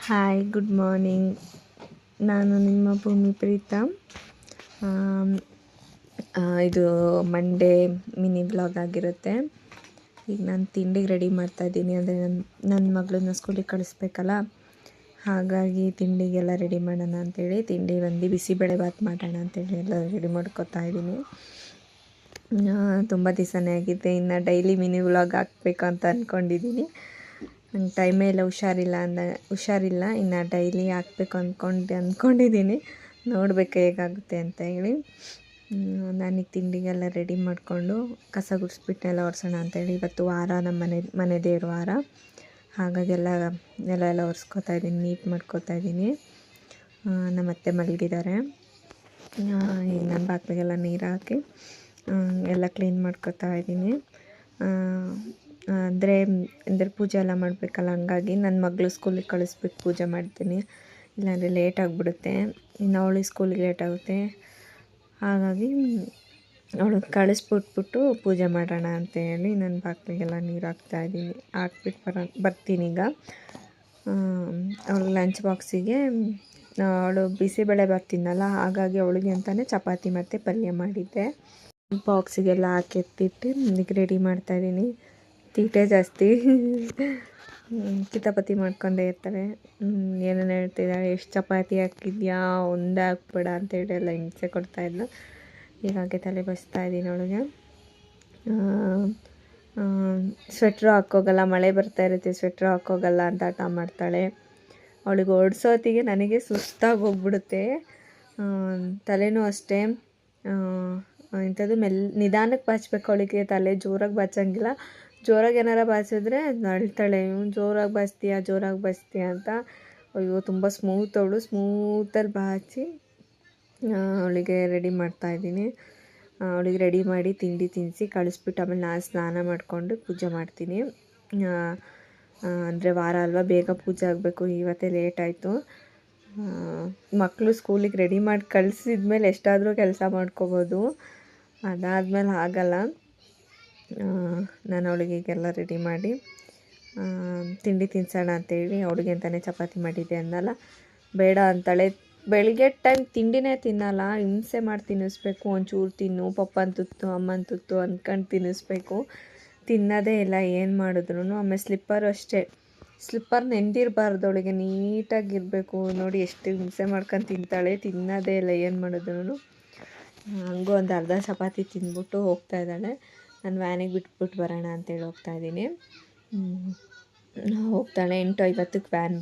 Hi, good morning. ನಾನು ನಿಮ್ಮ ಭೂಮಿ ಪ್ರೀತಾ. ಇದು ಮಂಡೇ ಮಿನಿ ಬ್ಲಾಗ್ ಆಗಿರುತ್ತೆ. ಈಗ ನಾನು ತಿಂಡಿಗೆ ರೆಡಿ ಮಾಡ್ತಾಯಿದ್ದೀನಿ. ಅಂದರೆ ನನ್ನ ಮಗಳನ್ನ ಸ್ಕೂಲಿಗೆ ಕಳಿಸ್ಬೇಕಲ್ಲ, ಹಾಗಾಗಿ ತಿಂಡಿಗೆಲ್ಲ ರೆಡಿ ಮಾಡೋಣ ಅಂಥೇಳಿ ತಿಂಡಿ ಬಿಸಿಬೇಳೆಭಾತ್ ಮಾಡೋಣ ಅಂಥೇಳಿ ಎಲ್ಲ ರೆಡಿ ಮಾಡ್ಕೊತಾ ಇದ್ದೀನಿ. ತುಂಬ ದಿವಸನೇ ಆಗಿದೆ. ಇನ್ನು ಡೈಲಿ ಮಿನಿ ವ್ಲಾಗ್ ಹಾಕ್ಬೇಕು ಅಂತ ಅಂದ್ಕೊಂಡಿದ್ದೀನಿ. ನಂಗೆ ಟೈಮೇ ಇಲ್ಲ, ಹುಷಾರಿಲ್ಲ. ಇನ್ನು ಡೈಲಿ ಹಾಕ್ಬೇಕು ಅಂದ್ಕೊಂಡಿದ್ದೀನಿ. ನೋಡಬೇಕು ಹೇಗಾಗುತ್ತೆ ಅಂತ ಹೇಳಿ. ನಾನೀಗ ತಿಂಡಿಗೆಲ್ಲ ರೆಡಿ ಮಾಡಿಕೊಂಡು ಕಸ ಗುಡಿಸ್ಬಿಟ್ಟೆಲ್ಲ ಒರೆಸೋಣ ಅಂತೇಳಿ. ಇವತ್ತು ವಾರ ನಮ್ಮ ಮನೆ ದೇವ್ರ ವಾರ, ಹಾಗಾಗಿ ಎಲ್ಲ ಒರೆಸ್ಕೊತಾ ಇದ್ದೀನಿ, ನೀಟ್ ಮಾಡ್ಕೊತಾ ಇದ್ದೀನಿ. ನಮ್ಮ ಅತ್ತೆ ಮಲಗಿದ್ದಾರೆ. ಈಗ ನನ್ನ ಬಾಗಿಲಿಗೆಲ್ಲ ನೀರು ಹಾಕಿ ಎಲ್ಲ ಕ್ಲೀನ್ ಮಾಡ್ಕೊತಾ ಇದ್ದೀನಿ. ಅಂದರೆ ಪೂಜೆ ಎಲ್ಲ ಮಾಡಬೇಕಲ್ಲ, ಹಂಗಾಗಿ ನನ್ನ ಮಗಳು ಸ್ಕೂಲಿಗೆ ಕಳಿಸ್ಬಿಟ್ಟು ಪೂಜೆ ಮಾಡ್ತೀನಿ. ಇಲ್ಲಾಂದರೆ ಲೇಟ್ ಆಗಿಬಿಡುತ್ತೆ. ಇನ್ನು ಅವಳಿಗೆ ಸ್ಕೂಲಿಗೆ ಲೇಟ್ ಆಗುತ್ತೆ, ಹಾಗಾಗಿ ಅವಳಿಗೆ ಕಳಿಸ್ಬಿಟ್ಬಿಟ್ಟು ಪೂಜೆ ಮಾಡೋಣ ಅಂತೇಳಿ ನನ್ನ ಬಾಗಿಲಿಗೆಲ್ಲ ನೀರು ಹಾಕ್ತಾಯಿದ್ದೀನಿ. ಹಾಕ್ಬಿಟ್ಟು ಬರ್ತೀನಿ ಈಗ. ಅವಳು ಲಂಚ್ ಬಾಕ್ಸಿಗೆ ಅವಳು ಬಿಸಿಬೇಳೆಭಾತ್ ತಿನ್ನಲ್ಲ, ಹಾಗಾಗಿ ಅವಳಿಗೆ ಅಂತಲೇ ಚಪಾತಿ ಮತ್ತು ಪಲ್ಯ ಮಾಡಿದ್ದೆ. ಬಾಕ್ಸಿಗೆಲ್ಲ ಹಾಕಿ ಎತ್ತಿಟ್ಟು ಈಗ ರೆಡಿ ಮಾಡ್ತಾಯಿದ್ದೀನಿ. ತೀಟೆ ಜಾಸ್ತಿ, ಕಿತಾಪತಿ ಮಾಡ್ಕೊಂಡೇ ಇರ್ತಾರೆ. ಏನೇನು ಹೇಳ್ತಿದ್ದಾರೆ, ಎಷ್ಟು ಚಪಾತಿ ಹಾಕಿದ್ಯಾ, ಒಂದೇ ಹಾಕ್ಬೇಡ ಅಂತೇಳಿ ಎಲ್ಲ ಹಿಂಸೆ ಕೊಡ್ತಾಯಿದ್ಲು. ಹೀಗಾಗಿ ತಲೆ ಬಸ್ತಾ ಇದ್ದೀನಿ ಅವಳಿಗೆ. ಸ್ವೆಟ್ರು ಹಾಕೋಗಲ್ಲ, ಮಳೆ ಬರ್ತಾ ಇರುತ್ತೆ, ಸ್ವೆಟ್ರು ಹಾಕೋಗಲ್ಲ ಅಂತ ಹಠ ಮಾಡ್ತಾಳೆ. ಅವಳಿಗೆ ಓಡಿಸೋತ್ತಿಗೆ ನನಗೆ ಸುಸ್ತಾಗಿ ಹೋಗ್ಬಿಡುತ್ತೆ. ತಲೆನೂ ಅಷ್ಟೇ, ಇಂಥದ್ದು ನಿಧಾನಕ್ಕೆ ಬಾಚಬೇಕು. ಅವಳಿಗೆ ತಲೆ ಜೋರಾಗಿ ಬಾಚಂಗಿಲ್ಲ. ಜೋರಾಗಿ ಏನಾರ ಬಾಚಿದ್ರೆ ಅಳ್ತಾಳೆ. ಜೋರಾಗಿ ಬಾಚ್ತೀಯ ಅಂತ. ಅಯ್ಯೋ, ತುಂಬ ಸ್ಮೂತಲ್ಲಿ ಬಾಚಿ ಅವಳಿಗೆ ರೆಡಿ ಮಾಡ್ತಾಯಿದ್ದೀನಿ. ಅವಳಿಗೆ ರೆಡಿ ಮಾಡಿ ತಿಂಡಿ ತಿನ್ನಿಸಿ ಕಳಿಸ್ಬಿಟ್ಟು ಆಮೇಲೆ ನಾನು ಸ್ನಾನ ಮಾಡಿಕೊಂಡು ಪೂಜೆ ಮಾಡ್ತೀನಿ. ಅಂದರೆ ವಾರ ಅಲ್ವಾ, ಬೇಗ ಪೂಜೆ ಆಗಬೇಕು. ಇವತ್ತೇ ಲೇಟ್ ಆಯಿತು. ಮಕ್ಕಳು ಸ್ಕೂಲಿಗೆ ರೆಡಿ ಮಾಡಿ ಕಳಿಸಿದ್ಮೇಲೆ ಎಷ್ಟಾದರೂ ಕೆಲಸ ಮಾಡ್ಕೋಬೋದು, ಅದಾದಮೇಲೆ ಆಗಲ್ಲ. ನಾನು ಅವಳಿಗೆ ಈಗೆಲ್ಲ ರೆಡಿ ಮಾಡಿ ತಿಂಡಿ ತಿನ್ನಿಸೋಣ ಅಂತೇಳಿ ಅವಳಿಗೆ ಅಂತಲೇ ಚಪಾತಿ ಮಾಡಿದ್ದೆ ಅಂದಲ್ಲ, ಬೇಡ ಅಂತಾಳೆ. ಬೆಳಗ್ಗೆ ಟೈಮ್ ತಿಂಡಿನೇ ತಿನ್ನಲ್ಲ, ಹಿಂಸೆ ಮಾಡಿ ತಿನ್ನಿಸ್ಬೇಕು. ಒಂಚೂರು ತಿನ್ನು, ಪಪ್ಪನ ತುತ್ತು ಅಮ್ಮನ ತುತ್ತು ಅಂದ್ಕೊಂಡು ತಿನ್ನಿಸ್ಬೇಕು. ತಿನ್ನೋದೇ ಇಲ್ಲ, ಏನು ಮಾಡಿದ್ರು. ಆಮೇಲೆ ಸ್ಲಿಪ್ಪರು ಅಷ್ಟೇ, ಸ್ಲಿಪ್ಪರ್ ನೆಂದಿರಬಾರ್ದು, ಅವಳಿಗೆ ನೀಟಾಗಿರಬೇಕು. ನೋಡಿ ಎಷ್ಟು ಹಿಂಸೆ ಮಾಡ್ಕೊಂಡು ತಿಂತಾಳೆ, ತಿನ್ನೋದೇ ಇಲ್ಲ, ಏನು ಮಾಡಿದ್ರು. ಹಂಗೂ ಒಂದು ಅರ್ಧ ಚಪಾತಿ ತಿಂದ್ಬಿಟ್ಟು ಹೋಗ್ತಾ ಇದ್ದಾಳೆ. ನಾನು ವ್ಯಾನಿಗೆ ಬಿಟ್ಬಿಟ್ಟು ಬರೋಣ ಅಂತೇಳಿ ಹೋಗ್ತಾಯಿದ್ದೀನಿ. ಹೋಗ್ತಾಳೆ. 8:50ಕ್ಕೆ ವ್ಯಾನ್